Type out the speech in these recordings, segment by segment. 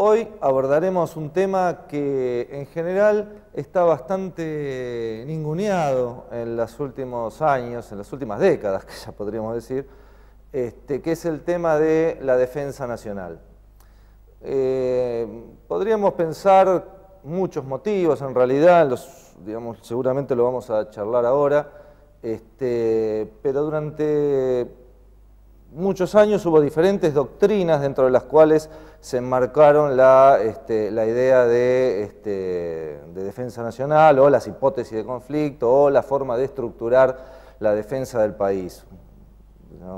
Hoy abordaremos un tema que en general está bastante ninguneado en los últimos años, en las últimas décadas, que ya podríamos decir, que es el tema de la defensa nacional. Podríamos pensar muchos motivos, en realidad, digamos, seguramente lo vamos a charlar ahora, pero durante muchos años hubo diferentes doctrinas dentro de las cuales se enmarcaron la idea de defensa nacional o las hipótesis de conflicto o la forma de estructurar la defensa del país.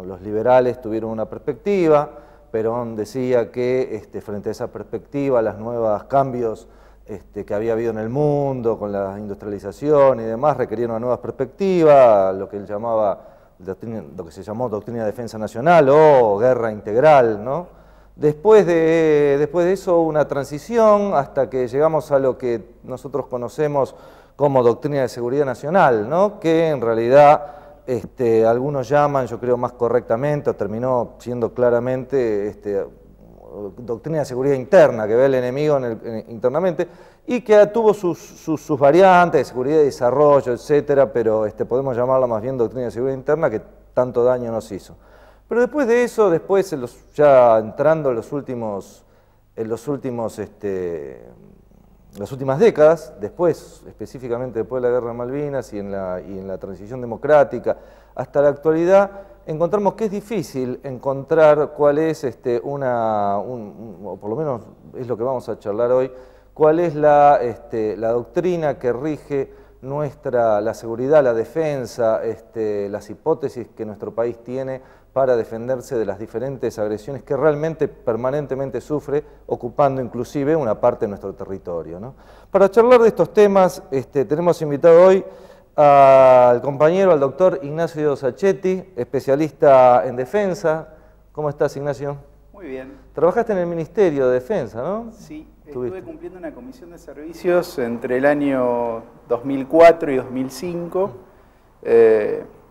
Los liberales tuvieron una perspectiva, Perón decía que frente a esa perspectiva, los nuevos cambios que había habido en el mundo con la industrialización y demás requerían una nueva perspectiva, lo que él llamaba lo que se llamó doctrina de defensa nacional o guerra integral, ¿no? Después de eso una transición hasta que llegamos a lo que nosotros conocemos como doctrina de seguridad nacional, ¿no? Que en realidad algunos llaman, yo creo más correctamente, o terminó siendo claramente doctrina de seguridad interna, que ve al enemigo internamente, y que tuvo sus variantes de seguridad y desarrollo, etcétera, pero podemos llamarla más bien doctrina de seguridad interna que tanto daño nos hizo. Pero después de eso, ya entrando en las últimas décadas, específicamente después de la Guerra de Malvinas y en la transición democrática, hasta la actualidad, encontramos que es difícil encontrar cuál es o por lo menos es lo que vamos a charlar hoy, cuál es la doctrina que rige la seguridad, la defensa, las hipótesis que nuestro país tiene para defenderse de las diferentes agresiones que realmente permanentemente sufre, ocupando inclusive una parte de nuestro territorio, ¿no? Para charlar de estos temas, tenemos invitado hoy al compañero, al doctor Ignacio Sacchetti, especialista en defensa. ¿Cómo estás, Ignacio? Muy bien. Trabajaste en el Ministerio de Defensa, ¿no? Sí, estuve cumpliendo una comisión de servicios entre el año 2004 y 2005,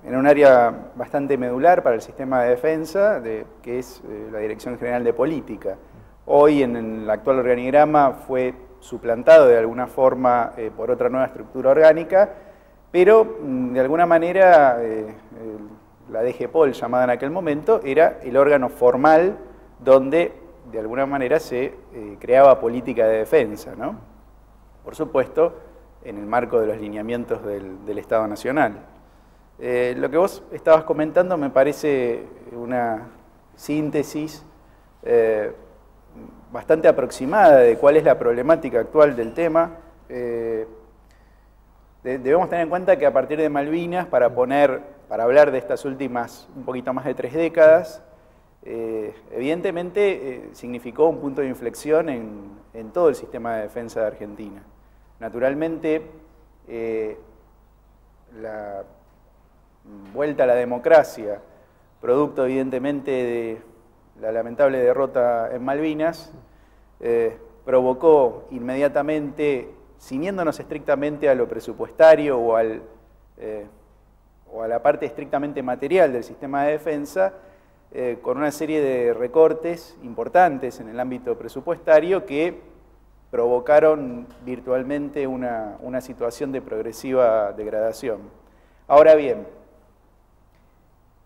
en un área bastante medular para el sistema de defensa, que es la Dirección General de Política. Hoy, en el actual organigrama, fue suplantado de alguna forma por otra nueva estructura orgánica, pero de alguna manera la DGPOL, llamada en aquel momento, era el órgano formal donde de alguna manera se creaba política de defensa, ¿no? Por supuesto, en el marco de los lineamientos del Estado Nacional. Lo que vos estabas comentando me parece una síntesis bastante aproximada de cuál es la problemática actual del tema. Debemos tener en cuenta que a partir de Malvinas, para hablar de estas últimas un poquito más de 3 décadas, evidentemente significó un punto de inflexión en todo el sistema de defensa de Argentina. Naturalmente, la vuelta a la democracia, producto evidentemente de la lamentable derrota en Malvinas, provocó inmediatamente, ciñéndonos estrictamente a lo presupuestario o a la parte estrictamente material del sistema de defensa, con una serie de recortes importantes en el ámbito presupuestario que provocaron virtualmente una situación de progresiva degradación. Ahora bien,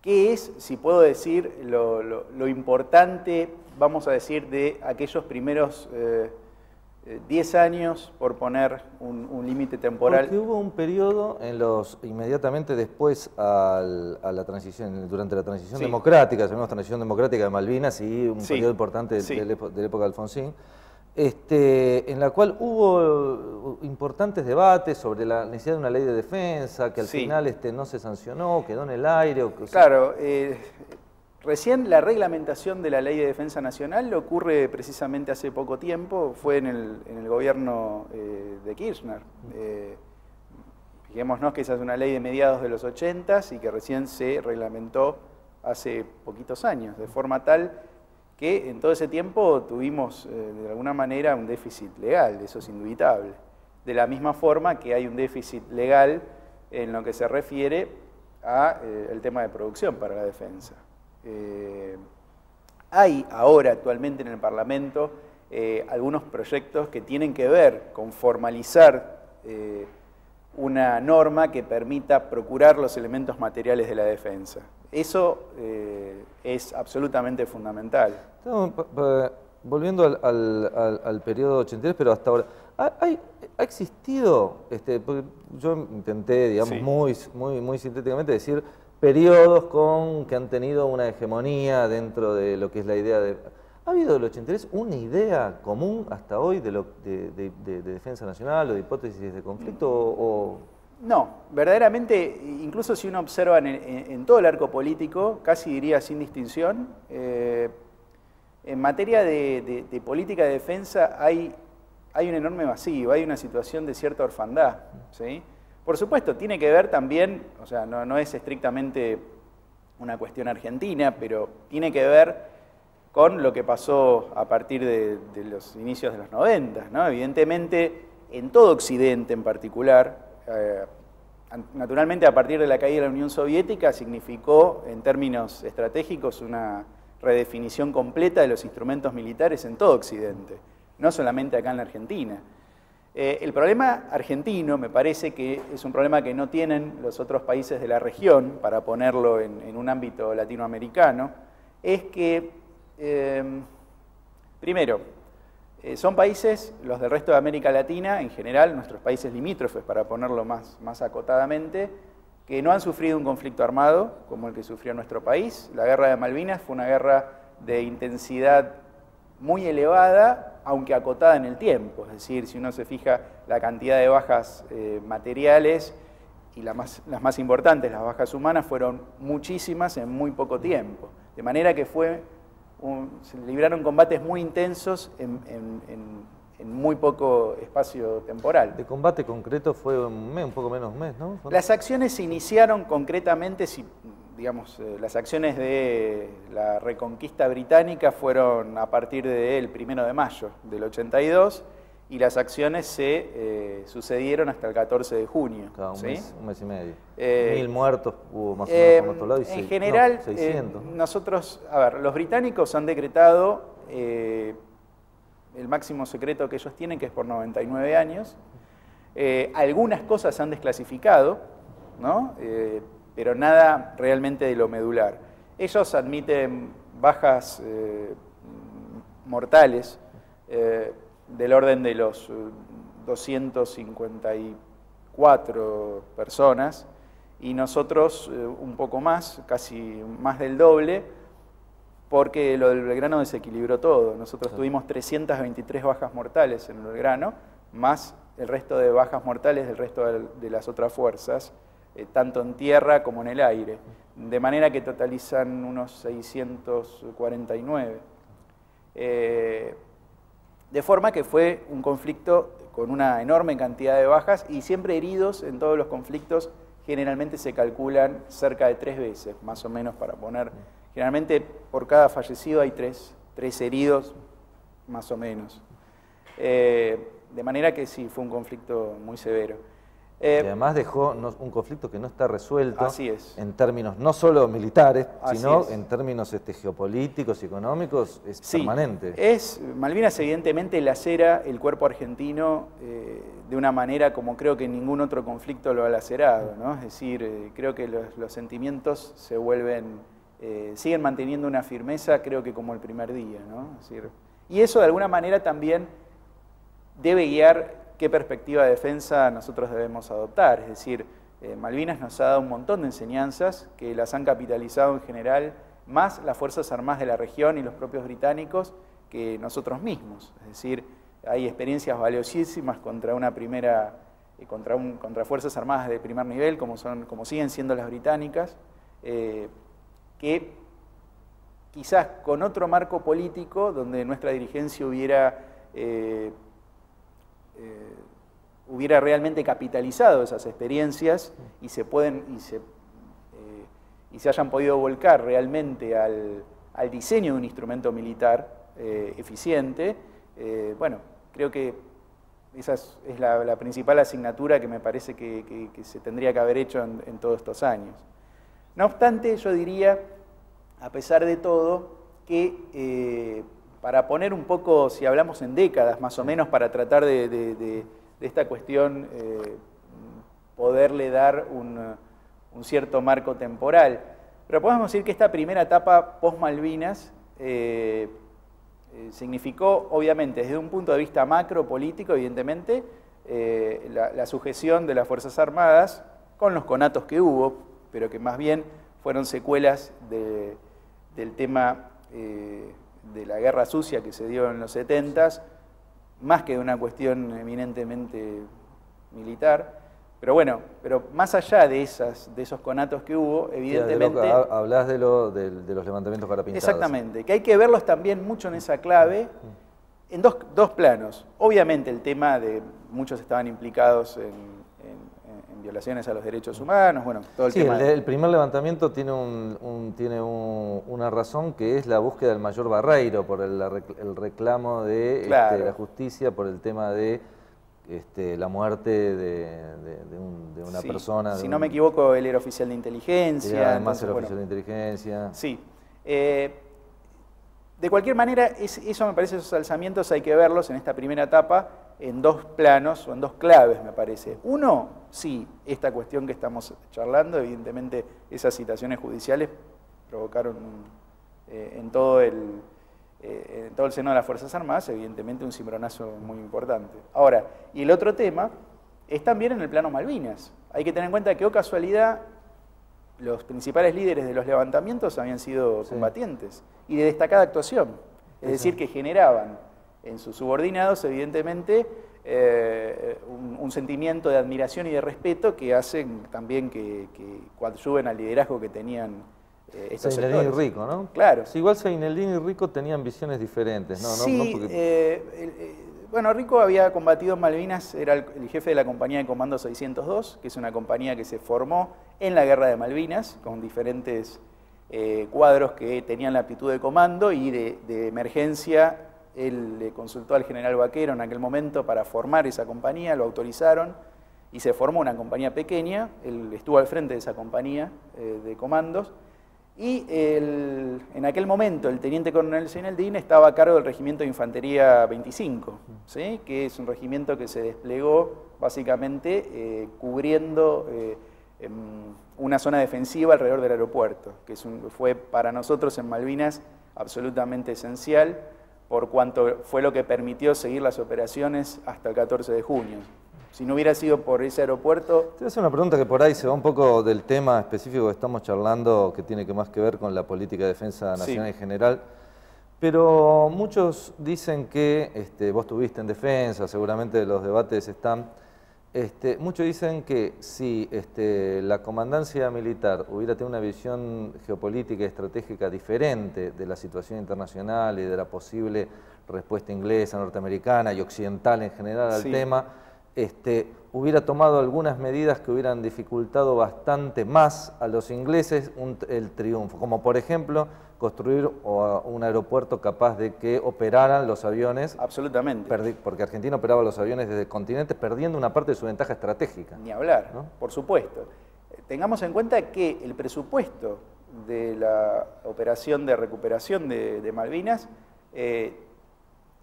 ¿qué es, si puedo decir, lo importante, vamos a decir, de aquellos primeros 10 años, por poner un límite temporal? Porque hubo un periodo inmediatamente después a la transición, durante la transición democrática, llamamos transición democrática de Malvinas, y un periodo importante de la época de Alfonsín, en la cual hubo importantes debates sobre la necesidad de una ley de defensa, que al final no se sancionó, quedó en el aire. Claro, recién la reglamentación de la Ley de Defensa Nacional ocurre precisamente hace poco tiempo, fue en el gobierno de Kirchner. Fijémonos que esa es una ley de mediados de los 80s y que recién se reglamentó hace poquitos años, de forma tal que en todo ese tiempo tuvimos de alguna manera un déficit legal, eso es indubitable. De la misma forma que hay un déficit legal en lo que se refiere al tema de producción para la defensa. Hay ahora actualmente en el Parlamento algunos proyectos que tienen que ver con formalizar una norma que permita procurar los elementos materiales de la defensa. Eso es absolutamente fundamental. Volviendo al periodo 83, pero hasta ahora, ¿ha existido, porque yo intenté, digamos, sí, muy sintéticamente decir periodos que han tenido una hegemonía dentro de lo que es la idea de... ¿Ha habido del 83 una idea común hasta hoy de defensa nacional o de hipótesis de conflicto? No, verdaderamente, incluso si uno observa en todo el arco político, casi diría sin distinción, en materia de política de defensa hay un enorme vacío, hay una situación de cierta orfandad, ¿sí? Por supuesto, tiene que ver también, o sea, no es estrictamente una cuestión argentina, pero tiene que ver con lo que pasó a partir de los inicios de los 90, ¿no? Evidentemente, en todo Occidente en particular, naturalmente a partir de la caída de la Unión Soviética significó, en términos estratégicos, una redefinición completa de los instrumentos militares en todo Occidente, no solamente acá en la Argentina. El problema argentino, me parece que es un problema que no tienen los otros países de la región, para ponerlo en un ámbito latinoamericano, es que, primero, son países, los del resto de América Latina, en general, nuestros países limítrofes, para ponerlo más acotadamente, que no han sufrido un conflicto armado como el que sufrió nuestro país. La guerra de Malvinas fue una guerra de intensidad muy elevada, aunque acotada en el tiempo. Es decir, si uno se fija la cantidad de bajas materiales, y las más importantes, las bajas humanas, fueron muchísimas en muy poco tiempo. De manera que se libraron combates muy intensos en muy poco espacio temporal. ¿De combate concreto fue un poco menos de un mes, no? Las acciones se iniciaron concretamente, digamos, las acciones de la reconquista británica fueron a partir del 1 de mayo del 82, y las acciones se sucedieron hasta el 14 de junio. Cada ¿sí? Un mes y medio. 1000 muertos hubo más o menos por otro lado. En general, 600. Nosotros, a ver, los británicos han decretado el máximo secreto que ellos tienen, que es por 99 años. Algunas cosas se han desclasificado, ¿no? Pero nada realmente de lo medular. Ellos admiten bajas mortales del orden de los 254 personas, y nosotros un poco más, casi más del doble, porque lo del Belgrano desequilibró todo. Nosotros tuvimos 323 bajas mortales en el Belgrano, más el resto de bajas mortales del resto de las otras fuerzas, tanto en tierra como en el aire, de manera que totalizan unos 649. De forma que fue un conflicto con una enorme cantidad de bajas, y siempre heridos. En todos los conflictos generalmente se calculan cerca de 3 veces, más o menos, para poner... Generalmente por cada fallecido hay 3 heridos, más o menos. De manera que sí, fue un conflicto muy severo. Y además dejó un conflicto que no está resuelto. Así es. En términos no solo militares, Así sino es. En términos geopolíticos y económicos, es permanente. Malvinas evidentemente lacera el cuerpo argentino de una manera como creo que ningún otro conflicto lo ha lacerado, ¿no? Es decir, creo que los sentimientos se vuelven, siguen manteniendo una firmeza, creo que como el primer día, ¿no? Es decir, y eso de alguna manera también debe guiar qué perspectiva de defensa nosotros debemos adoptar. Es decir, Malvinas nos ha dado un montón de enseñanzas que las han capitalizado en general más las Fuerzas Armadas de la región y los propios británicos que nosotros mismos. Es decir, hay experiencias valiosísimas contra contra Fuerzas Armadas de primer nivel, como siguen siendo las británicas, que quizás con otro marco político, donde nuestra dirigencia hubiera realmente capitalizado esas experiencias y se hayan podido volcar realmente al diseño de un instrumento militar eficiente, bueno, creo que esa es la principal asignatura que me parece que se tendría que haber hecho en todos estos años. No obstante, yo diría, a pesar de todo, que para poner un poco, si hablamos en décadas más o menos, para tratar de esta cuestión poderle dar un cierto marco temporal. Pero podemos decir que esta primera etapa post-Malvinas significó, obviamente, desde un punto de vista macro, político, evidentemente, la sujeción de las Fuerzas Armadas con los conatos que hubo, pero que más bien fueron secuelas del tema de la guerra sucia que se dio en los 70s, más que de una cuestión eminentemente militar. Pero bueno, pero más allá de esos conatos que hubo, evidentemente... Hablás de los levantamientos carapintados. Exactamente, que hay que verlos también mucho en esa clave, en dos planos. Obviamente el tema de muchos estaban implicados en violaciones a los derechos humanos, bueno, todo el tema... El primer levantamiento tiene una razón, que es la búsqueda del mayor Barreiro, por el reclamo de claro, la justicia, por el tema de la muerte de una persona. Si no me equivoco, él era oficial de inteligencia. Además era oficial de inteligencia. Sí. De cualquier manera, eso me parece, esos alzamientos hay que verlos en esta primera etapa en dos planos o en dos claves, me parece. Uno, sí, esta cuestión que estamos charlando, evidentemente esas citaciones judiciales provocaron en todo el seno de las Fuerzas Armadas, evidentemente un cimbronazo muy importante. Ahora, y el otro tema es también en el plano Malvinas. Hay que tener en cuenta que, oh casualidad, los principales líderes de los levantamientos habían sido combatientes y de destacada actuación. Es decir, que generaban en sus subordinados, evidentemente, un sentimiento de admiración y de respeto que hacen también que coadyuven al liderazgo que tenían estos sectores. Seineldin y Rico, ¿no? Claro. Sí, igual Seineldin y Rico tenían visiones diferentes, ¿no? Sí, Porque... bueno, Rico había combatido en Malvinas, era el jefe de la compañía de comando 602, que es una compañía que se formó en la guerra de Malvinas, con diferentes cuadros que tenían la aptitud de comando y de emergencia. Él le consultó al general Vaquero en aquel momento para formar esa compañía, lo autorizaron y se formó una compañía pequeña. Él estuvo al frente de esa compañía de comandos. Y en aquel momento el teniente coronel Seineldin estaba a cargo del regimiento de infantería 25, ¿sí? Que es un regimiento que se desplegó básicamente cubriendo una zona defensiva alrededor del aeropuerto, que fue para nosotros en Malvinas absolutamente esencial, por cuanto fue lo que permitió seguir las operaciones hasta el 14 de junio. Si no hubiera sido por ese aeropuerto... Te voy a hacer una pregunta que por ahí se va un poco del tema específico que estamos charlando, que tiene más que ver con la política de defensa nacional en general, pero muchos dicen que, vos estuviste en defensa, seguramente los debates están, muchos dicen que si la comandancia militar hubiera tenido una visión geopolítica y estratégica diferente de la situación internacional y de la posible respuesta inglesa, norteamericana y occidental en general al tema, hubiera tomado algunas medidas que hubieran dificultado bastante más a los ingleses el triunfo, como por ejemplo construir un aeropuerto capaz de que operaran los aviones. Absolutamente. Porque Argentina operaba los aviones desde el continente perdiendo una parte de su ventaja estratégica. Ni hablar, ¿no? Por supuesto. Tengamos en cuenta que el presupuesto de la operación de recuperación de Malvinas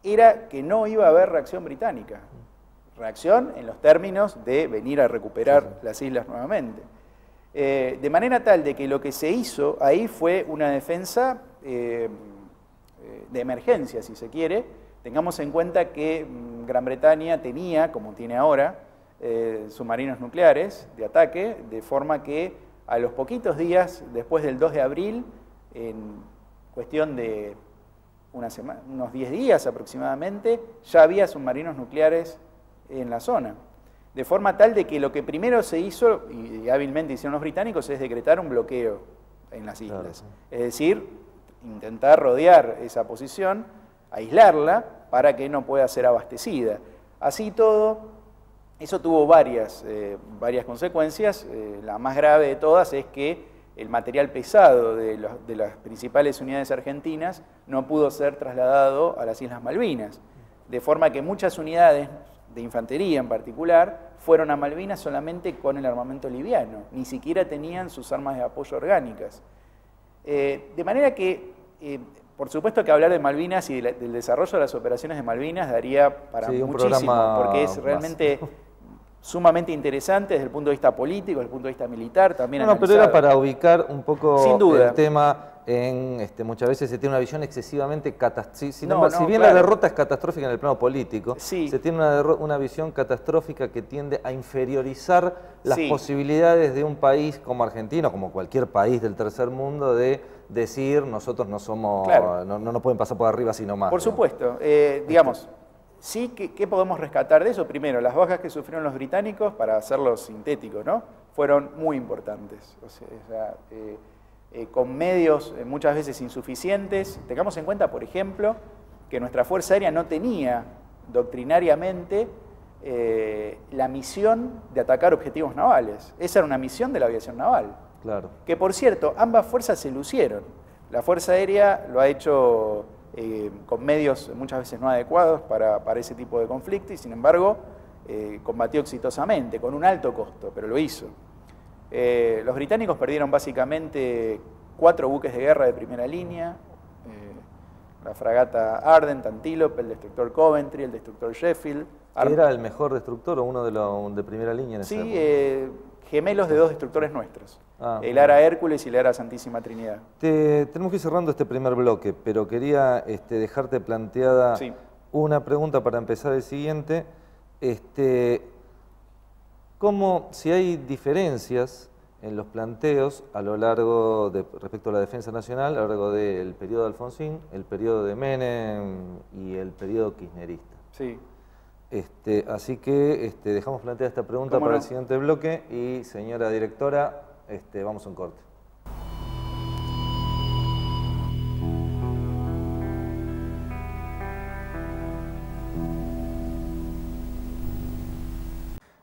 era que no iba a haber reacción británica. Reacción en los términos de venir a recuperar las islas nuevamente. De manera tal de que lo que se hizo ahí fue una defensa de emergencia, si se quiere. Tengamos en cuenta que Gran Bretaña tenía, como tiene ahora, submarinos nucleares de ataque, de forma que a los poquitos días, después del 2 de abril, en cuestión de unos 10 días aproximadamente, ya había submarinos nucleares en la zona. De forma tal de que lo que primero se hizo, y hábilmente hicieron los británicos, es decretar un bloqueo en las islas. Claro. Es decir, intentar rodear esa posición, aislarla, para que no pueda ser abastecida. Así todo, eso tuvo varias consecuencias. La más grave de todas es que el material pesado de las principales unidades argentinas no pudo ser trasladado a las Islas Malvinas. De forma que muchas unidades de infantería en particular, fueron a Malvinas solamente con el armamento liviano, ni siquiera tenían sus armas de apoyo orgánicas. De manera que por supuesto que hablar de Malvinas y del desarrollo de las operaciones de Malvinas daría para sí, muchísimo, porque es realmente sumamente interesante desde el punto de vista político, desde el punto de vista militar, también No, pero era para ubicar un poco sin duda el tema. Muchas veces se tiene una visión excesivamente catastrófica. Si bien claro, la derrota es catastrófica en el plano político, sí, se tiene una visión catastrófica que tiende a inferiorizar las sí, posibilidades de un país como Argentina, como cualquier país del tercer mundo, de decir nosotros no somos, claro, no nos pueden pasar por arriba sino más. Por supuesto, digamos, sí, ¿qué podemos rescatar de eso? Primero, las bajas que sufrieron los británicos, para hacerlo sintético, ¿no? Fueron muy importantes. O sea, con medios muchas veces insuficientes. Tengamos en cuenta, por ejemplo, que nuestra Fuerza Aérea no tenía doctrinariamente la misión de atacar objetivos navales. Esa era una misión de la aviación naval. Claro. Que, por cierto, ambas fuerzas se lucieron. La Fuerza Aérea lo ha hecho con medios muchas veces no adecuados para ese tipo de conflicto y, sin embargo, combatió exitosamente, con un alto costo, pero lo hizo. Los británicos perdieron básicamente 4 buques de guerra de primera línea, la fragata Ardent, Antelope, el destructor Coventry, el destructor Sheffield. ¿Era el mejor destructor o uno de primera línea en esa época? Gemelos de 2 destructores nuestros, el Ara Hércules y el Ara Santísima Trinidad. Tenemos que ir cerrando este primer bloque, pero quería dejarte planteada una pregunta para empezar el siguiente. Si hay diferencias en los planteos a lo largo respecto a la defensa nacional, a lo largo del periodo de Alfonsín, el periodo de Menem y el periodo kirchnerista. Sí. Así que dejamos planteada esta pregunta para el siguiente bloque y, señora directora, vamos a un corte.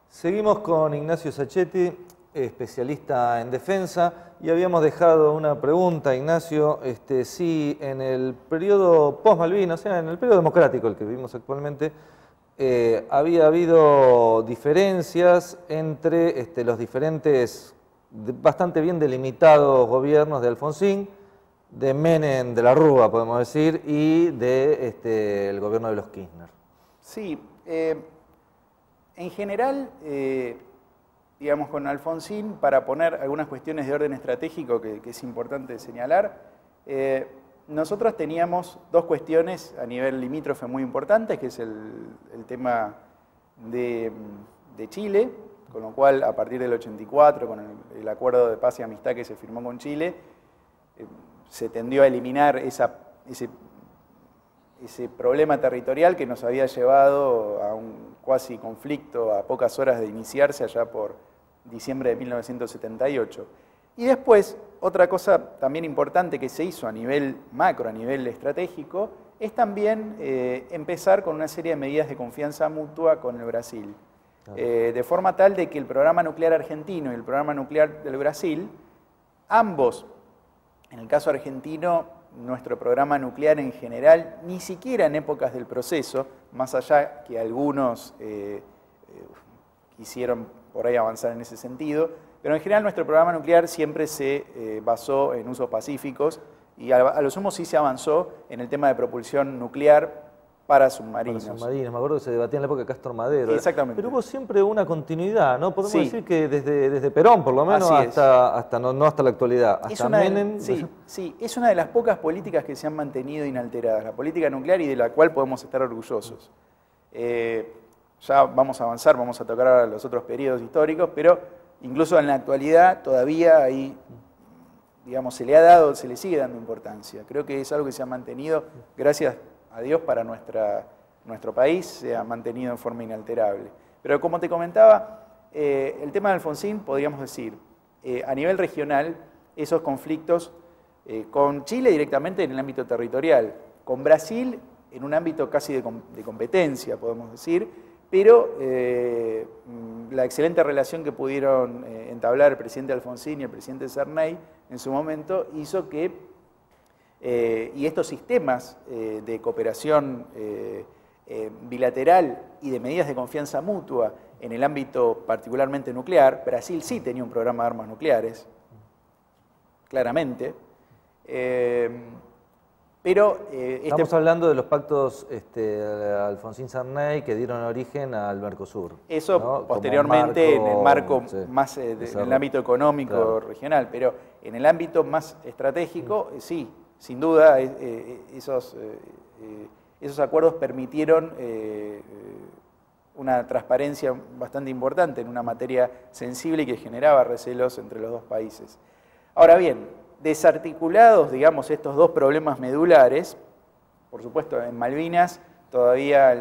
Seguimos con Ignacio Sacchetti, especialista en defensa, y habíamos dejado una pregunta, Ignacio, si en el periodo post-Malvinas, o sea, en el periodo democrático, el que vivimos actualmente, había habido diferencias entre los diferentes, bastante bien delimitados gobiernos de Alfonsín, de Menem de la Rúa, podemos decir, y el gobierno de los Kirchner. Sí, en general, digamos, con Alfonsín, para poner algunas cuestiones de orden estratégico que es importante señalar, nosotros teníamos 2 cuestiones a nivel limítrofe muy importantes, que es el tema de Chile, con lo cual a partir del 84, con el acuerdo de paz y amistad que se firmó con Chile, se tendió a eliminar ese problema territorial que nos había llevado a un cuasi conflicto a pocas horas de iniciarse allá por diciembre de 1978. Y después, otra cosa también importante que se hizo a nivel macro, a nivel estratégico, es también empezar con una serie de medidas de confianza mutua con el Brasil. De forma tal de que el programa nuclear argentino y el programa nuclear del Brasil, ambos, en el caso argentino, nuestro programa nuclear en general, ni siquiera en épocas del proceso, más allá que algunos quisieron por ahí avanzar en ese sentido, pero en general nuestro programa nuclear siempre se basó en usos pacíficos y a lo sumo sí se avanzó en el tema de propulsión nuclear para submarinos. Para submarinos, me acuerdo que se debatía en la época de Castor Madero. Exactamente. Pero hubo siempre una continuidad, ¿no? Podemos decir que desde Perón, por lo menos, hasta no hasta la actualidad, hasta Menem. Sí, es una de las pocas políticas que se han mantenido inalteradas, la política nuclear, y de la cual podemos estar orgullosos. Ya vamos a avanzar, vamos a tocar ahora los otros periodos históricos, pero incluso en la actualidad todavía ahí, digamos, se le sigue dando importancia. Creo que es algo que se ha mantenido, gracias a Dios, para nuestro país, se ha mantenido en forma inalterable. Pero como te comentaba, el tema de Alfonsín, podríamos decir, a nivel regional, esos conflictos con Chile directamente en el ámbito territorial, con Brasil en un ámbito casi de competencia, podemos decir, pero la excelente relación que pudieron entablar el presidente Alfonsín y el presidente Sarney en su momento hizo que, y estos sistemas de cooperación bilateral y de medidas de confianza mutua en el ámbito particularmente nuclear, Brasil sí tenía un programa de armas nucleares, claramente, Pero estamos hablando de los pactos Alfonsín-Sarney que dieron origen al Mercosur. Eso, ¿no? Posteriormente en el marco más en el ámbito económico regional, pero en el ámbito más estratégico, sí, sin duda esos acuerdos permitieron una transparencia bastante importante en una materia sensible y que generaba recelos entre los dos países. Ahora bien, desarticulados, digamos, estos dos problemas medulares, por supuesto en Malvinas todavía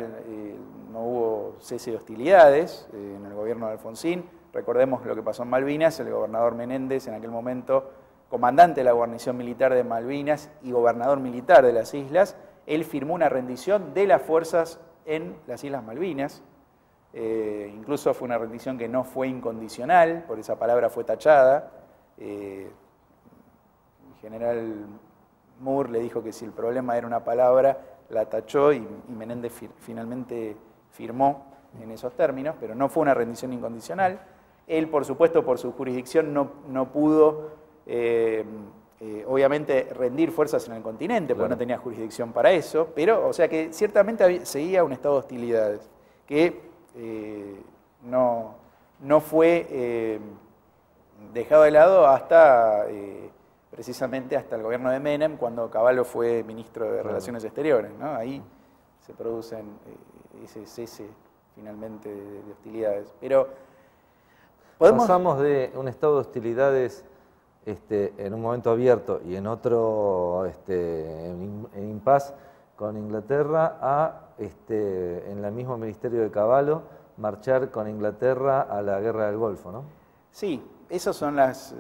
no hubo cese de hostilidades en el gobierno de Alfonsín. Recordemos lo que pasó en Malvinas, el gobernador Menéndez, en aquel momento comandante de la guarnición militar de Malvinas y gobernador militar de las islas, él firmó una rendición de las fuerzas en las Islas Malvinas. Incluso fue una rendición que no fue incondicional, por esa palabra fue tachada. El general Moore le dijo que si el problema era una palabra, la tachó y Menéndez finalmente firmó en esos términos, pero no fue una rendición incondicional. Él, por supuesto, por su jurisdicción no pudo, obviamente, rendir fuerzas en el continente, porque no tenía jurisdicción para eso, pero, o sea que ciertamente seguía un estado de hostilidades, que no fue dejado de lado hasta, precisamente hasta el gobierno de Menem, cuando Cavallo fue ministro de Relaciones Exteriores, ¿no? Ahí se producen ese cese finalmente de hostilidades. Pero pasamos de un estado de hostilidades en un momento abierto y en otro en impas con Inglaterra a, en el mismo ministerio de Cavallo, marchar con Inglaterra a la guerra del Golfo, ¿no? Sí, esas son las...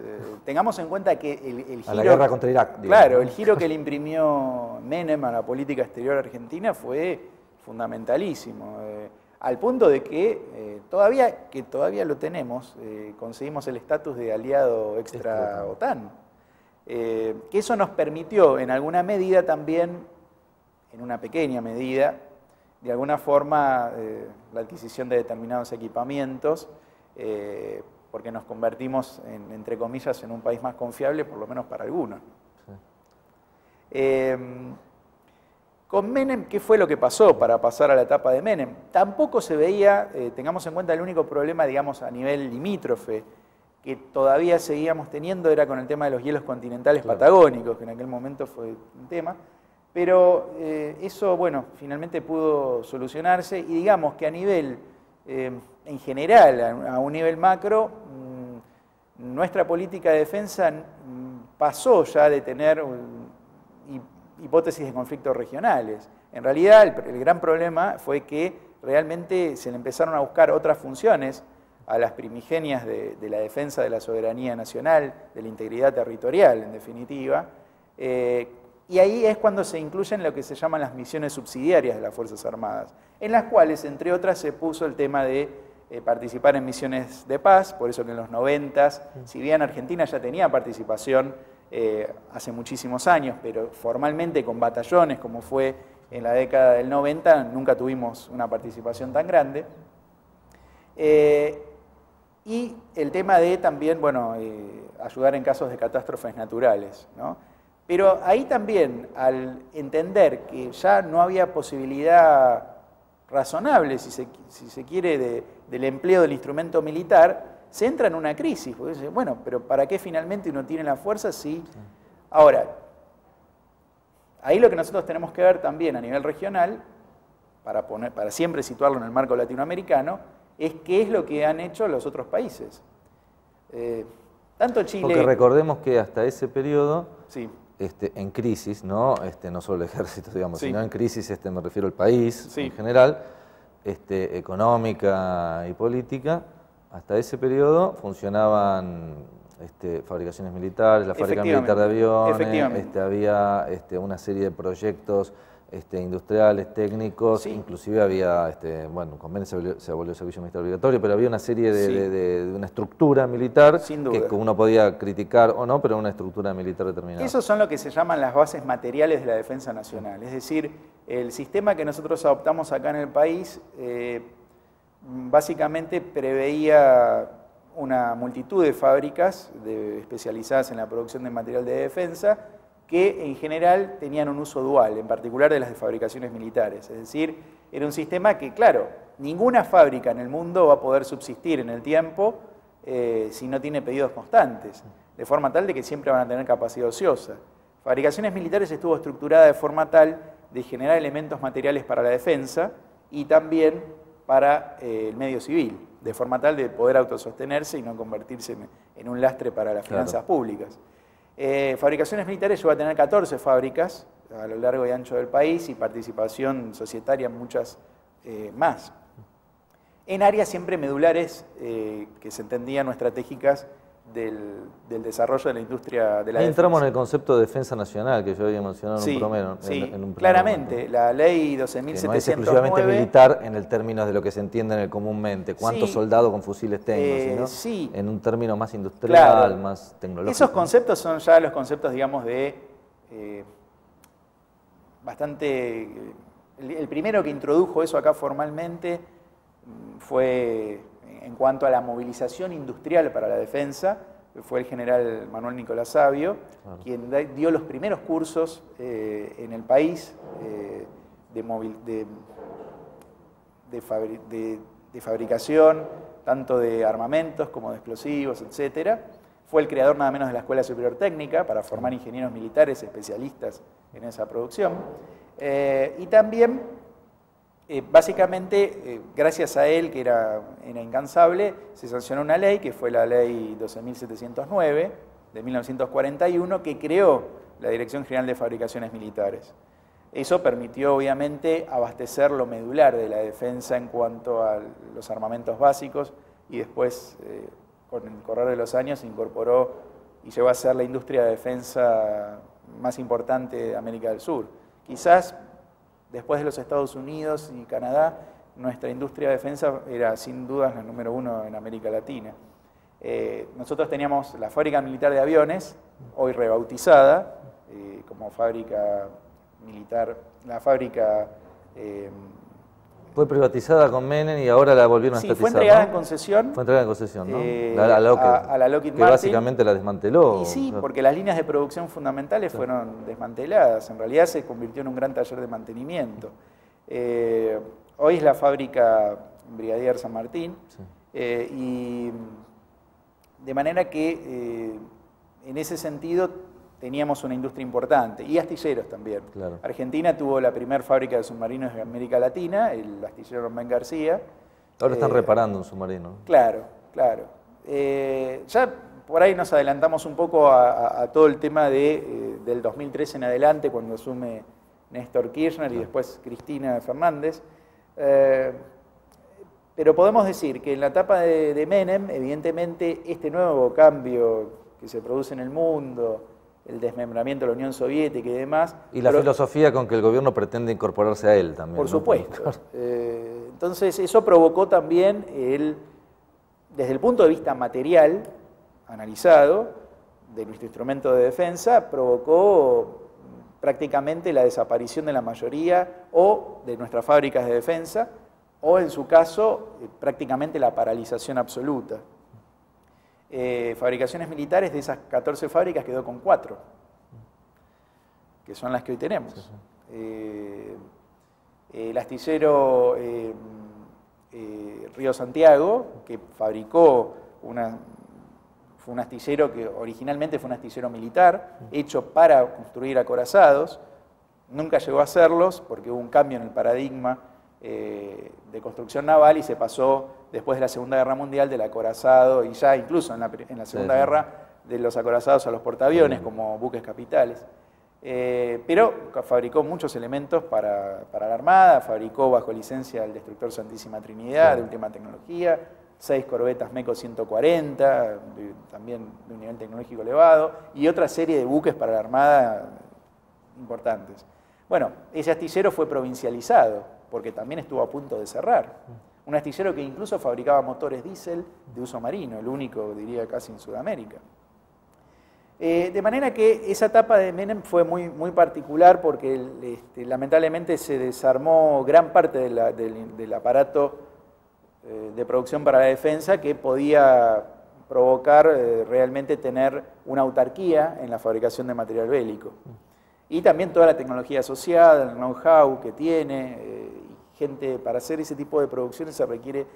tengamos en cuenta que el giro... A la guerra contra Irak, digamos. Claro, el giro que le imprimió Menem a la política exterior argentina fue fundamentalísimo, al punto de que todavía lo tenemos, conseguimos el estatus de aliado extra OTAN. Que eso nos permitió en alguna medida también, en una pequeña medida, de alguna forma la adquisición de determinados equipamientos, porque nos convertimos, entre comillas, en un país más confiable, por lo menos para algunos. Sí. Con Menem, ¿qué fue lo que pasó para pasar a la etapa de Menem? Tampoco se veía, tengamos en cuenta, el único problema, digamos, a nivel limítrofe, que todavía seguíamos teniendo era con el tema de los hielos continentales patagónicos, que en aquel momento fue un tema. Pero eso, bueno, finalmente pudo solucionarse y digamos que a nivel, en general, a un nivel macro, nuestra política de defensa pasó ya de tener hipótesis de conflictos regionales. En realidad, el gran problema fue que realmente se le empezaron a buscar otras funciones a las primigenias de la defensa de la soberanía nacional, de la integridad territorial, en definitiva. Y ahí es cuando se incluyen lo que se llaman las misiones subsidiarias de las Fuerzas Armadas, en las cuales, entre otras, se puso el tema de participar en misiones de paz, por eso que en los 90s, si bien Argentina ya tenía participación hace muchísimos años, pero formalmente con batallones, como fue en la década del 90, nunca tuvimos una participación tan grande. Y el tema de también, bueno, ayudar en casos de catástrofes naturales, ¿no? Pero ahí también, al entender que ya no había posibilidad razonable, si se quiere, del empleo del instrumento militar, se entra en una crisis, porque dice, bueno, pero ¿para qué finalmente uno tiene la fuerza si...? Ahora, ahí lo que nosotros tenemos que ver también a nivel regional, para siempre situarlo en el marco latinoamericano, es qué es lo que han hecho los otros países. Tanto Chile... Porque recordemos que hasta ese periodo... Sí. En crisis, ¿no? No solo el ejército, digamos, sí. sino en crisis, me refiero al país sí. en general, económica y política, hasta ese periodo funcionaban fabricaciones militares, la fábrica militar de aviones, había una serie de proyectos industriales, técnicos, sí. Inclusive había, bueno, con Menem se abolió el servicio militar obligatorio, pero había una serie de una estructura militar que uno podía criticar o no, pero una estructura militar determinada. Esos son lo que se llaman las bases materiales de la defensa nacional, es decir, el sistema que nosotros adoptamos acá en el país básicamente preveía una multitud de fábricas especializadas en la producción de material de defensa, que en general tenían un uso dual, en particular de las de fabricaciones militares. Es decir, era un sistema que, claro, ninguna fábrica en el mundo va a poder subsistir en el tiempo si no tiene pedidos constantes, de forma tal de que siempre van a tener capacidad ociosa. Fabricaciones militares estuvo estructurada de forma tal de generar elementos materiales para la defensa y también para el medio civil, de forma tal de poder autosostenerse y no convertirse en un lastre para las finanzas públicas. Fabricaciones militares llegó a tener 14 fábricas a lo largo y ancho del país y participación societaria en muchas más. En áreas siempre medulares que se entendían o estratégicas del desarrollo de la industria de la defensa. Entramos en el concepto de defensa nacional que yo había mencionado en un primer claramente. momento. La ley 12.709... Que no es exclusivamente militar en el término de lo que se entiende en el comúnmente. ¿Cuántos soldados con fusiles tengo? Sino en un término más industrial, más tecnológico. Esos conceptos son ya los conceptos, digamos, de bastante... El primero que introdujo eso acá formalmente fue, en cuanto a la movilización industrial para la defensa, fue el general Manuel Nicolás Savio, quien dio los primeros cursos en el país de fabricación, tanto de armamentos como de explosivos, etc. Fue el creador nada menos de la Escuela Superior Técnica para formar ingenieros militares especialistas en esa producción. Y también, básicamente, gracias a él, que era incansable, se sancionó una ley, que fue la ley 12.709 de 1941, que creó la Dirección General de Fabricaciones Militares. Eso permitió, obviamente, abastecer lo medular de la defensa en cuanto a los armamentos básicos y después, con el correr de los años, se incorporó y llegó a ser la industria de defensa más importante de América del Sur. Quizás, después de los Estados Unidos y Canadá, nuestra industria de defensa era sin dudas la número 1 en América Latina. Nosotros teníamos la fábrica militar de aviones, hoy rebautizada como fábrica militar, la fábrica... fue privatizada con Menem y ahora la volvieron a estatizar. Sí, fue entregada en concesión. Fue entregada en concesión, ¿no? A la Lockheed que Martin. básicamente la desmanteló. Y sí, porque las líneas de producción fundamentales fueron desmanteladas. En realidad se convirtió en un gran taller de mantenimiento. Hoy es la fábrica Brigadier San Martín. Y de manera que en ese sentido teníamos una industria importante, y astilleros también. Claro. Argentina tuvo la primera fábrica de submarinos de América Latina, el astillero Román García. Ahora están reparando un submarino. Claro, claro. Ya por ahí nos adelantamos un poco a todo el tema del 2013 en adelante, cuando asume Néstor Kirchner y después Cristina Fernández. Pero podemos decir que en la etapa de Menem, evidentemente, este nuevo cambio que se produce en el mundo, el desmembramiento de la Unión Soviética y demás. Y la filosofía con que el gobierno pretende incorporarse a él también. Por supuesto. Entonces eso provocó también, desde el punto de vista material, analizado, de nuestro instrumento de defensa, provocó prácticamente la desaparición de la mayoría o de nuestras fábricas de defensa, o en su caso, prácticamente la paralización absoluta. Fabricaciones militares, de esas 14 fábricas, quedó con 4, que son las que hoy tenemos. El astillero Río Santiago, que fabricó fue un astillero que originalmente fue un astillero militar, hecho para construir acorazados, nunca llegó a hacerlos porque hubo un cambio en el paradigma de construcción naval y se pasó, después de la Segunda Guerra Mundial, del acorazado, y ya incluso en la Segunda Guerra, de los acorazados a los portaaviones como buques capitales. Pero fabricó muchos elementos para la Armada, fabricó bajo licencia el destructor Santísima Trinidad, de última tecnología, 6 corbetas MECO 140, también de un nivel tecnológico elevado, y otra serie de buques para la Armada importantes. Bueno, ese astillero fue provincializado, porque también estuvo a punto de cerrar. Un astillero que incluso fabricaba motores diésel de uso marino, el único, diría, casi en Sudamérica. De manera que esa etapa de Menem fue muy particular porque lamentablemente se desarmó gran parte del aparato de producción para la defensa que podía provocar realmente tener una autarquía en la fabricación de material bélico. Y también toda la tecnología asociada, el know-how que tiene, gente para hacer ese tipo de producciones se requiere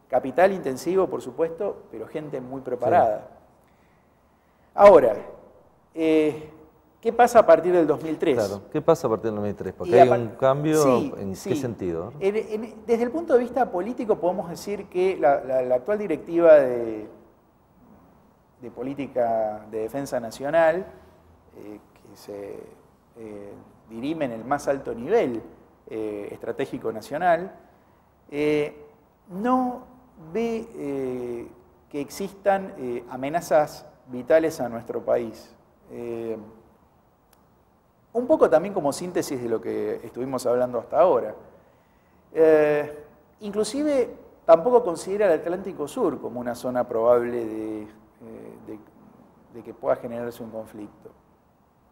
capital intensivo, por supuesto, pero gente muy preparada. Sí. Ahora, ¿qué pasa a partir del 2003? Claro, ¿qué pasa a partir del 2003? Porque hay un cambio, sí, ¿en sí. qué sentido? Desde el punto de vista político podemos decir que la actual directiva de política de defensa nacional, que se dirime en el más alto nivel estratégico nacional, no ve que existan amenazas vitales a nuestro país. Un poco también como síntesis de lo que estuvimos hablando hasta ahora. Inclusive tampoco considera el Atlántico Sur como una zona probable de que pueda generarse un conflicto.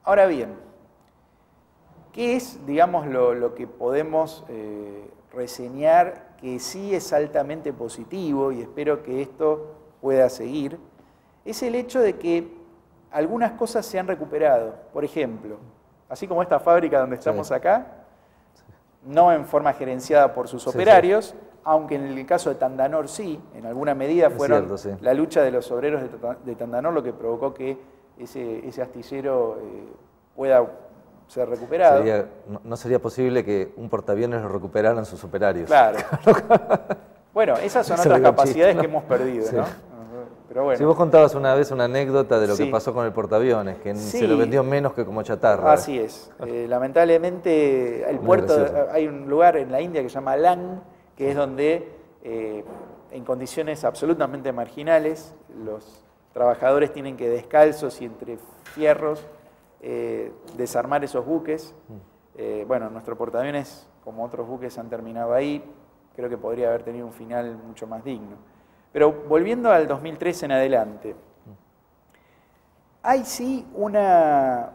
Ahora bien, ¿qué es, digamos, lo que podemos reseñar que sí es altamente positivo, y espero que esto pueda seguir? Es el hecho de que algunas cosas se han recuperado. Por ejemplo, así como esta fábrica donde estamos acá, no en forma gerenciada por sus operarios, aunque en el caso de Tandanor sí, en alguna medida fueron la lucha de los obreros de Tandanor lo que provocó que ese astillero pueda ser recuperado. No sería posible que un portaaviones lo recuperaran sus operarios. Claro. Bueno, esas son otras capacidades que hemos perdido, ¿no? Pero bueno. Si vos contabas una vez una anécdota de lo que pasó con el portaaviones, que se lo vendió menos que como chatarra. Así es. Lamentablemente, el puerto, hay un lugar en la India que se llama Lang, que es donde, en condiciones absolutamente marginales, los trabajadores tienen que descalzos y entre fierros desarmar esos buques. Bueno, nuestro portaaviones, como otros buques, han terminado ahí. Creo que podría haber tenido un final mucho más digno. Pero volviendo al 2003 en adelante, hay sí una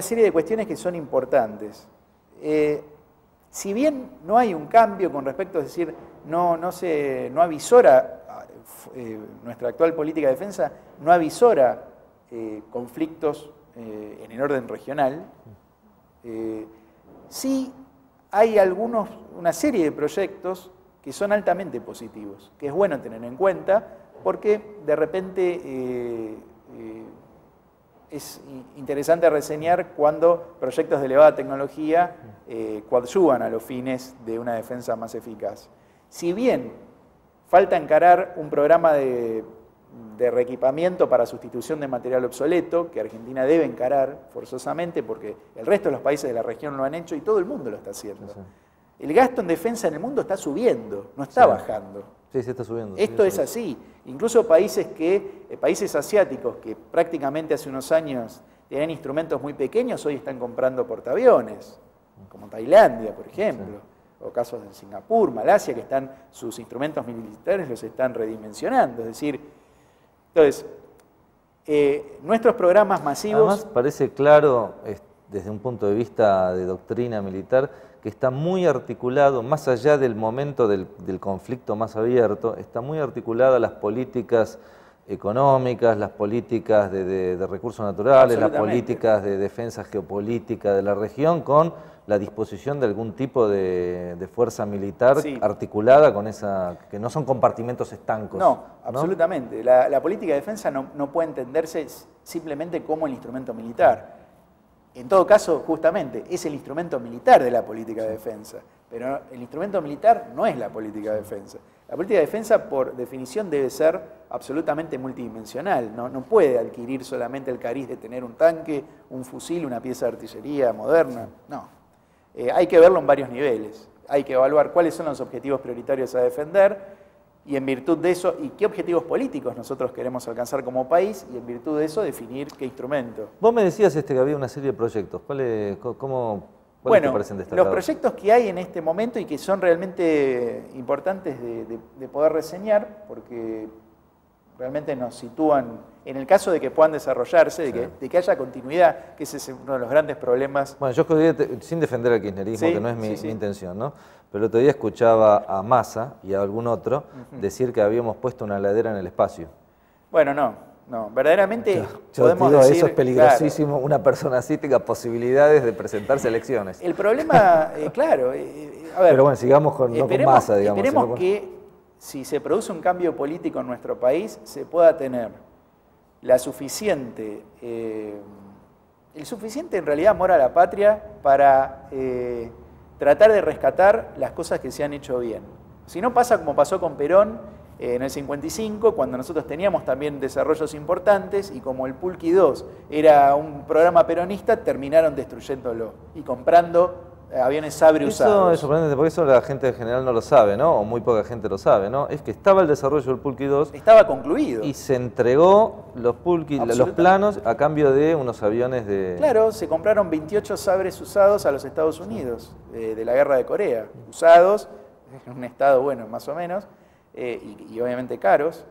serie de cuestiones que son importantes. Si bien no hay un cambio con respecto, es decir, no avisora, nuestra actual política de defensa no avisora conflictos en el orden regional, sí hay una serie de proyectos que son altamente positivos, que es bueno tener en cuenta, porque de repente es interesante reseñar cuando proyectos de elevada tecnología coadyuvan a los fines de una defensa más eficaz. Si bien falta encarar un programa de reequipamiento para sustitución de material obsoleto, que Argentina debe encarar forzosamente, porque el resto de los países de la región lo han hecho y todo el mundo lo está haciendo. Sí. El gasto en defensa en el mundo está subiendo, no está bajando. Sí, sí está subiendo. Esto es así. Incluso países asiáticos que prácticamente hace unos años tenían instrumentos muy pequeños, hoy están comprando portaaviones, como Tailandia, por ejemplo, o casos de Singapur, Malasia, que sus instrumentos militares los están redimensionando. Es decir, entonces, nuestros programas masivos... Además, parece claro, desde un punto de vista de doctrina militar, que está muy articulado, más allá del momento del conflicto más abierto, está muy articulada las políticas económicas, las políticas de recursos naturales, las políticas de defensa geopolítica de la región, con la disposición de algún tipo de fuerza militar articulada con esa, que no son compartimentos estancos. No, absolutamente. La política de defensa no puede entenderse simplemente como el instrumento militar. En todo caso, justamente, es el instrumento militar de la política de defensa, pero el instrumento militar no es la política de defensa. La política de defensa, por definición, debe ser absolutamente multidimensional, no puede adquirir solamente el cariz de tener un tanque, un fusil, una pieza de artillería moderna, no. Hay que verlo en varios niveles, hay que evaluar cuáles son los objetivos prioritarios a defender, y en virtud de eso, y qué objetivos políticos nosotros queremos alcanzar como país, y en virtud de eso definir qué instrumento. Vos me decías que había una serie de proyectos. ¿Cuáles te parecen destacados? Los proyectos que hay en este momento y que son realmente importantes de poder reseñar, porque realmente nos sitúan, en el caso de que puedan desarrollarse, de que haya continuidad, que ese es uno de los grandes problemas. Bueno, yo sin defender al kirchnerismo, que no es mi intención, ¿no? Pero el otro día escuchaba a Massa y a algún otro decir que habíamos puesto una heladera en el espacio. Bueno, no, verdaderamente Yo podemos digo, decir, eso es peligrosísimo, claro, una persona así tenga posibilidades de presentarse a elecciones. el problema, claro, a ver, Pero bueno, sigamos con, no con masa, digamos. esperemos sino con... que si se produce un cambio político en nuestro país, se pueda tener el suficiente en realidad amor a la patria para tratar de rescatar las cosas que se han hecho bien. Si no pasa como pasó con Perón en el 55, cuando nosotros teníamos también desarrollos importantes y como el Pulqui 2 era un programa peronista, terminaron destruyéndolo y comprando aviones Sabre usados. Eso es sorprendente, porque eso la gente en general no lo sabe, ¿no? O muy poca gente lo sabe, ¿no? Es que estaba el desarrollo del Pulqui 2. Estaba concluido. Y se entregó los planos a cambio de unos aviones de... Claro, se compraron 28 Sabres usados a los Estados Unidos, de la guerra de Corea. Usados, en un estado bueno, más o menos, y obviamente caros,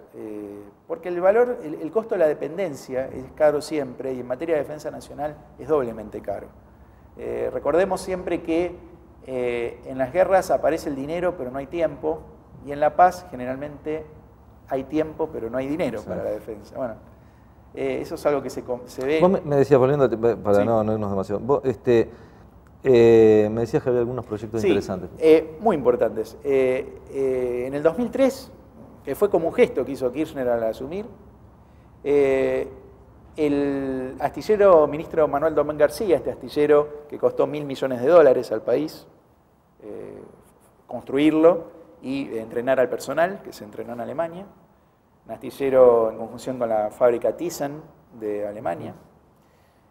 porque el valor, el costo de la dependencia es caro siempre, y en materia de defensa nacional es doblemente caro. Recordemos siempre que en las guerras aparece el dinero, pero no hay tiempo, y en la paz generalmente hay tiempo, pero no hay dinero para la defensa. Bueno, eso es algo que se ve... Vos me decías, volviendo, para sí. no irnos demasiado, vos, me decías que había algunos proyectos interesantes. Muy importantes. En el 2003, que fue como un gesto que hizo Kirchner al asumir, el astillero ministro Manuel Domén García, este astillero que costó $1.000 millones al país, construirlo y entrenar al personal, que se entrenó en Alemania, un astillero en conjunción con la fábrica Thyssen de Alemania,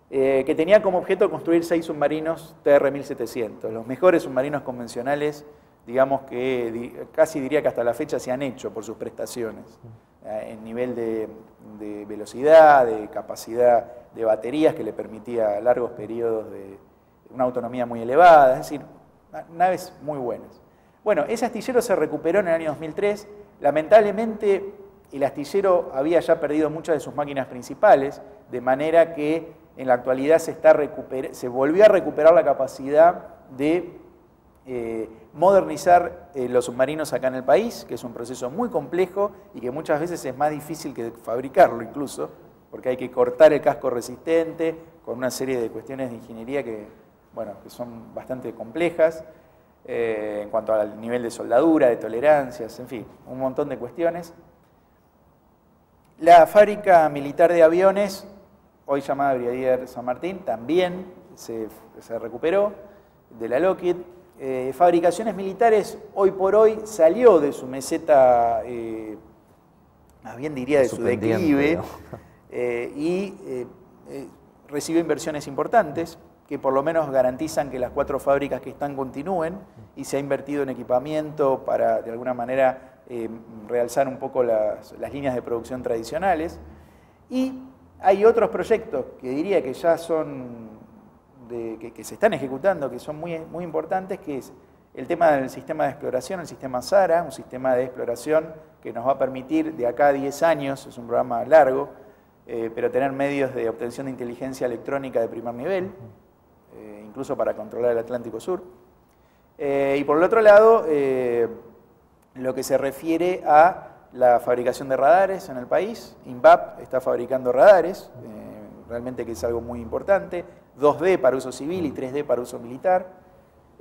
que tenía como objeto construir 6 submarinos TR-1700, los mejores submarinos convencionales, digamos que casi diría que hasta la fecha se han hecho por sus prestaciones, en nivel de velocidad, de capacidad de baterías que le permitía largos periodos de una autonomía muy elevada, es decir, naves muy buenas. Bueno, ese astillero se recuperó en el año 2003, lamentablemente el astillero había ya perdido muchas de sus máquinas principales, de manera que en la actualidad se volvió a recuperar la capacidad de modernizar los submarinos acá en el país, que es un proceso muy complejo y que muchas veces es más difícil que fabricarlo incluso, porque hay que cortar el casco resistente con una serie de cuestiones de ingeniería que son bastante complejas, en cuanto al nivel de soldadura, de tolerancias, en fin, un montón de cuestiones. La fábrica militar de aviones, hoy llamada Brigadier San Martín, también se recuperó de la Lockheed. Fabricaciones militares, hoy por hoy, salió de su meseta, más bien diría de su declive, y recibió inversiones importantes, que por lo menos garantizan que las 4 fábricas que están continúen, y se ha invertido en equipamiento para, de alguna manera, realzar un poco las líneas de producción tradicionales. Y hay otros proyectos que diría que ya son, que se están ejecutando, que son muy, muy importantes, que es el tema del sistema de exploración, el sistema SARA, un sistema de exploración que nos va a permitir de acá a 10 años, es un programa largo, pero tener medios de obtención de inteligencia electrónica de primer nivel, incluso para controlar el Atlántico Sur. Y por el otro lado, lo que se refiere a la fabricación de radares en el país, INVAP está fabricando radares, realmente que es algo muy importante, 2D para uso civil y 3D para uso militar,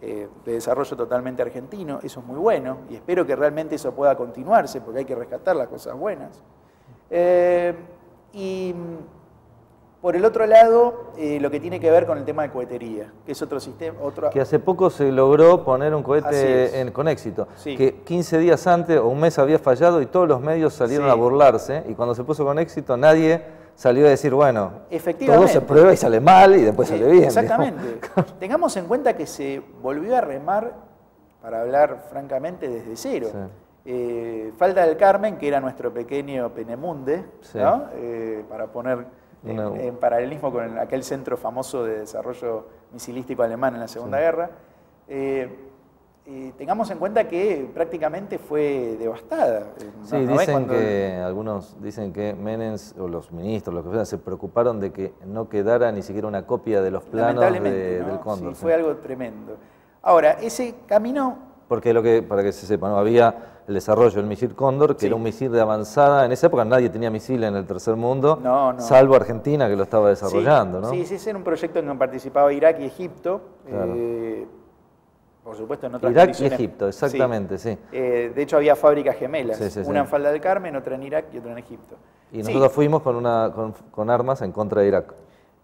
de desarrollo totalmente argentino, eso es muy bueno, y espero que realmente eso pueda continuarse, porque hay que rescatar las cosas buenas. Y por el otro lado, lo que tiene que ver con el tema de cohetería, que es otro sistema... Que hace poco se logró poner un cohete con éxito, sí. Que 15 días antes o un mes había fallado y todos los medios salieron a burlarse, y cuando se puso con éxito nadie salió a decir, bueno, todo se prueba y sale mal y después sale bien. Exactamente. Tengamos en cuenta que se volvió a remar, para hablar francamente, desde cero. Sí. Falta del Carmen, que era nuestro pequeño Penemunde, sí, ¿no? Para poner en paralelismo con aquel centro famoso de desarrollo misilístico alemán en la Segunda Guerra. Tengamos en cuenta que prácticamente fue devastada. Sí, algunos dicen que Menem o los ministros, los que fueran, se preocuparon de que no quedara ni siquiera una copia de los planos del Cóndor. Sí, fue algo tremendo. Ahora, ese camino Porque para que se sepa, ¿no? Había el desarrollo del misil Cóndor, que Sí. era un misil de avanzada. En esa época nadie tenía misiles en el tercer mundo, No. salvo Argentina, que lo estaba desarrollando, ¿no? Sí, ese era un proyecto en que participaba Irak y Egipto. Claro. Por supuesto, en otras Irak y condiciones. Egipto, exactamente, sí. De hecho, había fábricas gemelas, Sí, una en Falda del Carmen, otra en Irak y otra en Egipto. Y nosotros fuimos con armas en contra de Irak,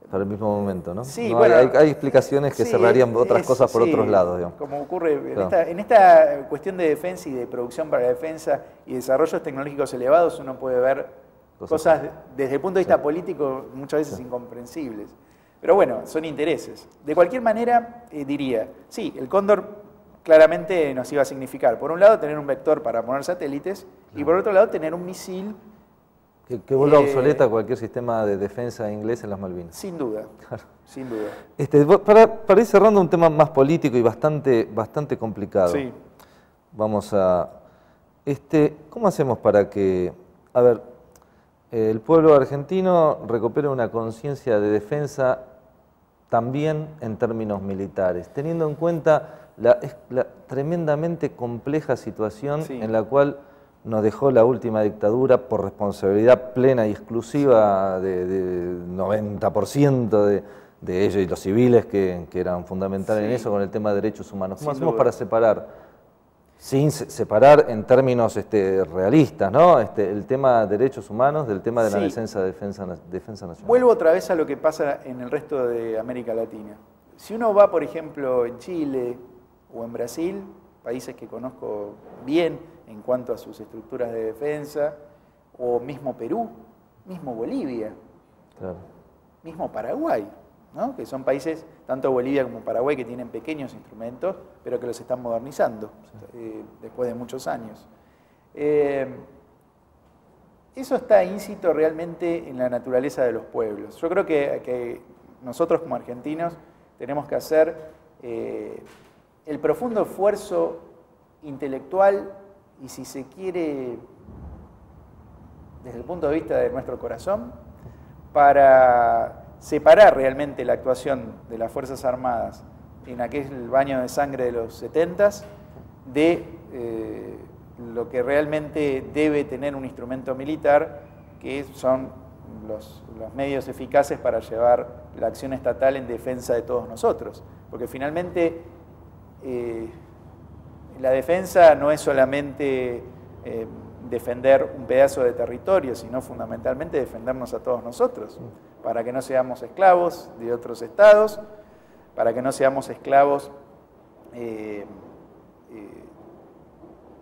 para el mismo momento, ¿no? Sí, No, bueno, hay explicaciones que cerrarían otras cosas por otros lados, digamos. Como ocurre Claro. en esta cuestión de defensa y de producción para la defensa y desarrollos tecnológicos elevados, uno puede ver cosas desde el punto de vista político muchas veces incomprensibles. Pero bueno, son intereses. De cualquier manera, diría, sí, el Cóndor claramente nos iba a significar, por un lado, tener un vector para poner satélites y por otro lado, tener un misil. Que vuelva obsoleta cualquier sistema de defensa inglés en las Malvinas. Sin duda, Claro. sin duda. Para ir cerrando un tema más político y bastante complicado. Sí. Vamos a... ¿Cómo hacemos para que, a ver, el pueblo argentino recupere una conciencia de defensa también en términos militares, teniendo en cuenta la tremendamente compleja situación Sí. en la cual nos dejó la última dictadura por responsabilidad plena y exclusiva de 90% de ellos y los civiles que eran fundamentales en eso con el tema de derechos humanos? ¿Cómo Sin hacemos duda. para separar, sin separar en términos realistas, ¿no? El tema de derechos humanos del tema de la Sí. defensa nacional? Vuelvo otra vez a lo que pasa en el resto de América Latina. Si uno va, por ejemplo, en Chile o en Brasil, países que conozco bien en cuanto a sus estructuras de defensa, o mismo Perú, mismo Bolivia, Claro. mismo Paraguay, ¿no? Que son países, tanto Bolivia como Paraguay, que tienen pequeños instrumentos, pero que los están modernizando después de muchos años. Eso está íncito realmente en la naturaleza de los pueblos. Yo creo que nosotros como argentinos tenemos que hacer el profundo esfuerzo intelectual y, si se quiere, desde el punto de vista de nuestro corazón, para separar realmente la actuación de las Fuerzas Armadas en aquel baño de sangre de los 70s de lo que realmente debe tener un instrumento militar, que son los medios eficaces para llevar la acción estatal en defensa de todos nosotros. Porque finalmente la defensa no es solamente defender un pedazo de territorio, sino fundamentalmente defendernos a todos nosotros, para que no seamos esclavos de otros estados, para que no seamos esclavos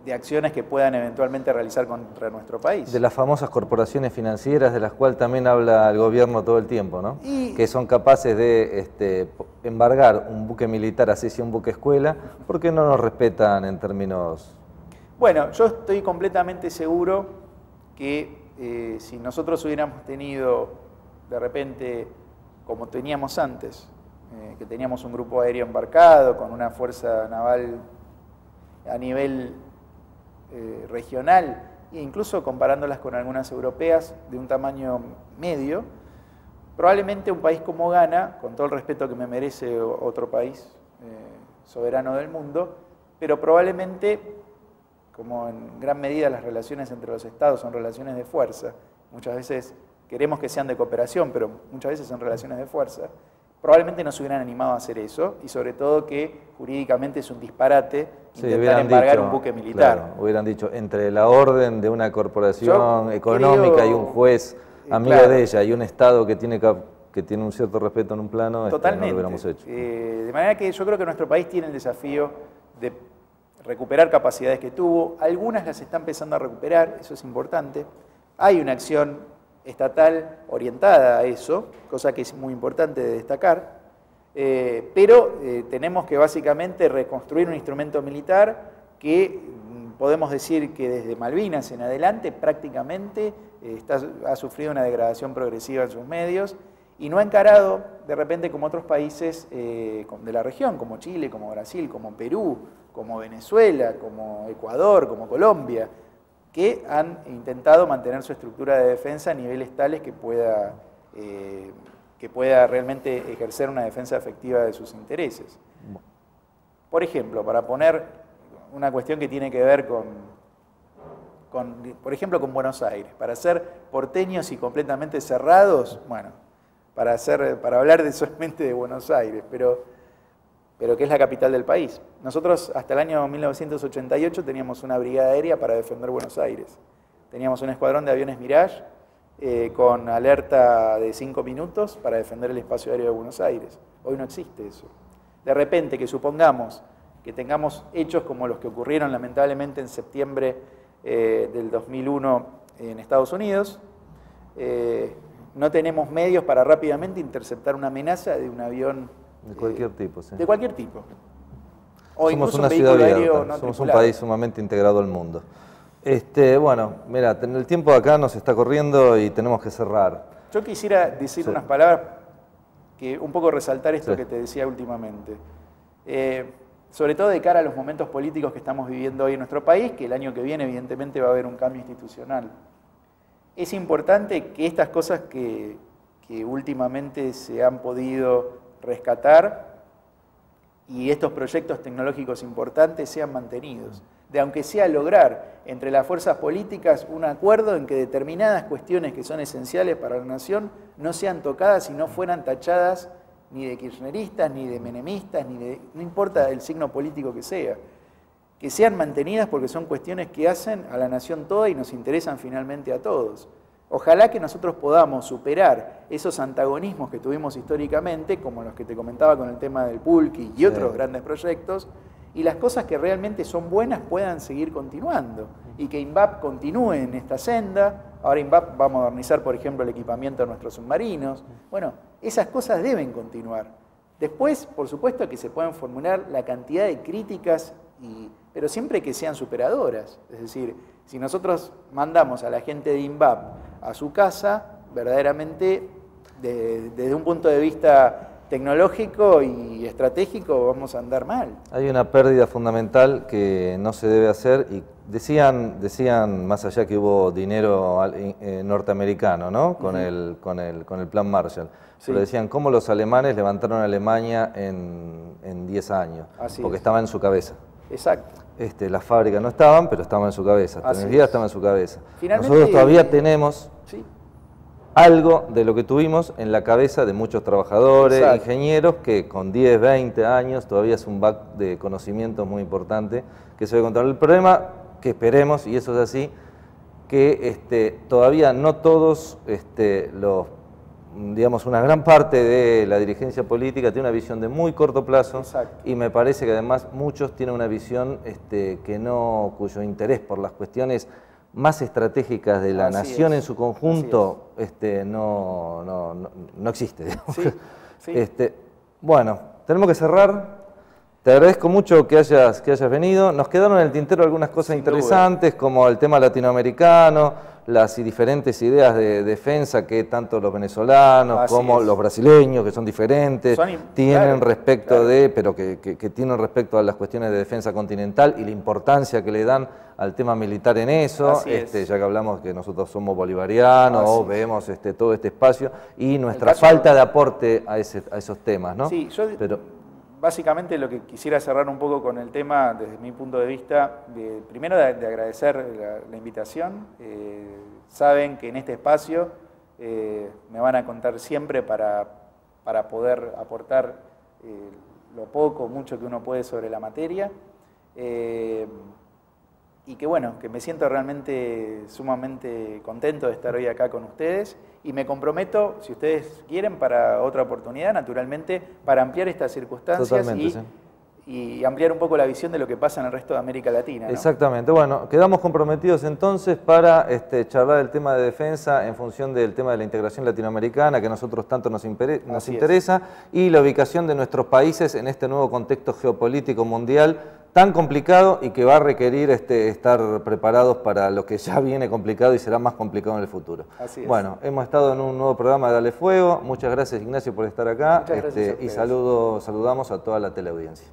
de acciones que puedan eventualmente realizar contra nuestro país. De las famosas corporaciones financieras de las cuales también habla el gobierno todo el tiempo, ¿no? Que son capaces de embargar un buque militar, así sea un buque escuela, porque no nos respetan en términos... Bueno, yo estoy completamente seguro que si nosotros hubiéramos tenido de repente, como teníamos antes, que teníamos un grupo aéreo embarcado con una fuerza naval a nivel regional, e incluso comparándolas con algunas europeas de un tamaño medio, probablemente un país como Ghana, con todo el respeto que me merece otro país soberano del mundo, pero probablemente, como en gran medida las relaciones entre los estados son relaciones de fuerza, muchas veces queremos que sean de cooperación, pero muchas veces son relaciones de fuerza, probablemente no se hubieran animado a hacer eso, y sobre todo que jurídicamente es un disparate intentar embargar un buque militar. Claro, hubieran dicho, entre la orden de una corporación económica y un juez amigo de ella y un Estado que tiene un cierto respeto en un plano, totalmente, no lo hubiéramos hecho. De manera que yo creo que nuestro país tiene el desafío de recuperar capacidades que tuvo, algunas las está empezando a recuperar, eso es importante. Hay una acción estatal orientada a eso, cosa que es muy importante de destacar, pero tenemos que básicamente reconstruir un instrumento militar que podemos decir que desde Malvinas en adelante prácticamente ha sufrido una degradación progresiva en sus medios y no ha encarado de repente como otros países de la región, como Chile, como Brasil, como Perú, como Venezuela, como Ecuador, como Colombia, que han intentado mantener su estructura de defensa a niveles tales que pueda realmente ejercer una defensa efectiva de sus intereses. Por ejemplo, para poner una cuestión que tiene que ver por ejemplo, con Buenos Aires. Para ser porteños y completamente cerrados, bueno, para hablar solamente de Buenos Aires, pero que es la capital del país. Nosotros hasta el año 1988 teníamos una brigada aérea para defender Buenos Aires. Teníamos un escuadrón de aviones Mirage con alerta de 5 minutos para defender el espacio aéreo de Buenos Aires. Hoy no existe eso. De repente, que supongamos que tengamos hechos como los que ocurrieron lamentablemente en septiembre del 2001 en Estados Unidos, no tenemos medios para rápidamente interceptar una amenaza de un avión de cualquier tipo, sí. De cualquier tipo. O somos una ciudad abierta, somos un país sumamente integrado al mundo. Bueno, mira, el tiempo de acá nos está corriendo y tenemos que cerrar. Yo quisiera decir unas palabras que un poco resaltar esto que te decía últimamente. Sobre todo de cara a los momentos políticos que estamos viviendo hoy en nuestro país, que el año que viene evidentemente va a haber un cambio institucional. Es importante que estas cosas que últimamente se han podido rescatar y estos proyectos tecnológicos importantes sean mantenidos. De aunque sea lograr entre las fuerzas políticas un acuerdo en que determinadas cuestiones que son esenciales para la nación no sean tocadas y no fueran tachadas ni de kirchneristas, ni de menemistas, no importa el signo político que sean mantenidas porque son cuestiones que hacen a la nación toda y nos interesan finalmente a todos. Ojalá que nosotros podamos superar esos antagonismos que tuvimos históricamente, como los que te comentaba con el tema del Pulqui y otros grandes proyectos, y las cosas que realmente son buenas puedan seguir continuando, y que INVAP continúe en esta senda. Ahora INVAP va a modernizar, por ejemplo, el equipamiento de nuestros submarinos. Bueno, esas cosas deben continuar. Después, por supuesto, que se pueden formular la cantidad de críticas, pero siempre que sean superadoras. Es decir, si nosotros mandamos a la gente de INVAP a su casa, verdaderamente, desde un punto de vista tecnológico y estratégico, vamos a andar mal. Hay una pérdida fundamental que no se debe hacer, y decían más allá que hubo dinero norteamericano, ¿no? Con el plan Marshall. Sí. Pero decían cómo los alemanes levantaron a Alemania en 10 años, porque estaba en su cabeza. Exacto. Las fábricas no estaban, pero estaban en su cabeza. La energía estaba en su cabeza. Finalmente, nosotros todavía tenemos algo de lo que tuvimos en la cabeza de muchos trabajadores, ingenieros, que con 10, 20 años todavía es un back de conocimientos muy importante que se debe controlar. El problema, que esperemos, y eso es así, que todavía no todos digamos, una gran parte de la dirigencia política tiene una visión de muy corto plazo. Y me parece que además muchos tienen una visión cuyo interés por las cuestiones más estratégicas de la nación en su conjunto no existe. Bueno, tenemos que cerrar. Te agradezco mucho que hayas venido. Nos quedaron en el tintero algunas cosas interesantes, como el tema latinoamericano, las diferentes ideas de defensa que tanto los venezolanos como los brasileños, que son diferentes, tienen respecto pero que tienen respecto a las cuestiones de defensa continental y la importancia que le dan al tema militar en eso, ya que hablamos que nosotros somos bolivarianos, vemos todo este espacio y nuestra falta de aporte a esos temas, ¿no? Sí, básicamente lo que quisiera cerrar un poco con el tema, desde mi punto de vista, primero de agradecer la invitación. Saben que en este espacio me van a contar siempre para poder aportar lo poco o mucho que uno puede sobre la materia. Y que bueno, que me siento realmente sumamente contento de estar hoy acá con ustedes y me comprometo, si ustedes quieren, para otra oportunidad, naturalmente, para ampliar estas circunstancias y ampliar un poco la visión de lo que pasa en el resto de América Latina, ¿no? Exactamente. Bueno, quedamos comprometidos entonces para charlar el tema de defensa en función del tema de la integración latinoamericana, que a nosotros tanto nos interesa, y la ubicación de nuestros países en este nuevo contexto geopolítico mundial tan complicado y que va a requerir estar preparados para lo que ya viene complicado y será más complicado en el futuro. Así es. Bueno, hemos estado en un nuevo programa de Dale Fuego. Muchas gracias, Ignacio, por estar acá. Muchas gracias a ustedes. Y saludamos a toda la teleaudiencia.